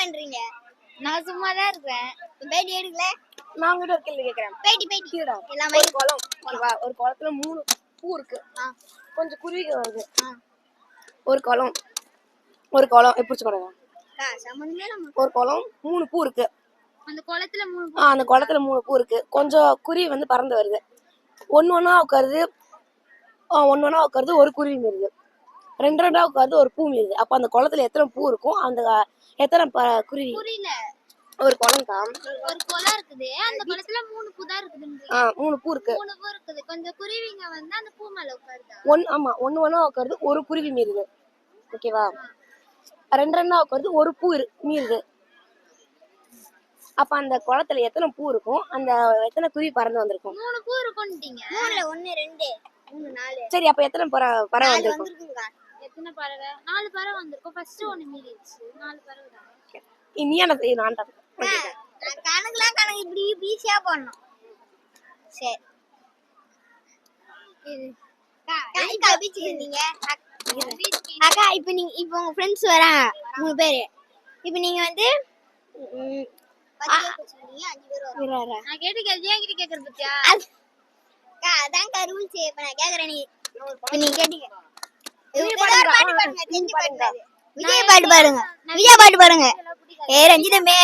பண்றீங்க? நான் சும்மா தான் இருக்கேன். பேட்டி எடுக்கல? நான் உங்ககிட்ட ஒரு கேள்வி கேக்குறேன். பேட்டி எல்லாமே ஒரு குளம். ஓகேவா? ஒரு குளத்துல 3 பூ இருக்கு. கொஞ்சம் குருவிங்க வருது. ஒரு குளம் எப்படி சொல்றேன்? ஒரு குளம் 3 பூ இருக்கு. அந்த குளத்துல 3 பூ. அந்த குளத்துல 3 பூ இருக்கு. கொஞ்சம் குருவி வந்து பறந்து வருது. ஒண்ணொண்ணா உட்காருது. ஒரு குருவி மீறுது. ரெண்டா உட்காருது, ஒரு பூ மீறுது. அப்ப அந்த குளத்துல எத்தனை பூ இருக்கும்? அந்த எத்தனை குருவி? புரியல. ஒரு குளம் தான். ஒரு குளம் இருக்குது. அந்த குளத்துல 3 பூ தான் இருக்குதுன்றீங்க. 3 பூ இருக்கு. 3 பூ இருக்குது. கொஞ்சம் குருவிங்க வந்து அந்த பூ மேல உட்காருதா? ஒண்ணா உட்காருது, ஒரு குருவி மீறுது. ஓகேவா? ரெண்டா உட்காருது, ஒரு பூ மீறுது. அப்ப அந்த குளத்துல எத்தனை பூ இருக்கும்? அந்த எத்தனை குருவி பறந்து வந்திருக்கும்? 3 பூ இருக்கும்ட்டீங்க. 3ல 1 2 3 4. சரி, அப்ப எத்தனை பறவை வந்திருக்கும்? எத்தனை பறவை? 4 பறவை வந்திருக்கும். ஃபர்ஸ்ட் 1 மீறிடுச்சு. 4 பறவை தான். நீ என்ன நான் தான். கணக்கு இப்படி ஈஸியா பண்ணனும். சரி. அக்கா பீச் இருந்தீங்க. அக்கா இப்போ உங்க ஃப்ரெண்ட்ஸ் வராங்க 3 பேர். இப்போ நீங்க வந்து நான் கேட்டு கேள்வி என்கிட்ட கேக்குறது பத்தியா? அக்கா அதான்க்கா ரூல்ஸ். இப்ப நான் கேக்குறேன் நீங்க கேட்டீங்க. விஜய் பாட்டு பாருங்க. விஜய் பாட்டு பாருங்க. ஏ ரஞ்சிதமே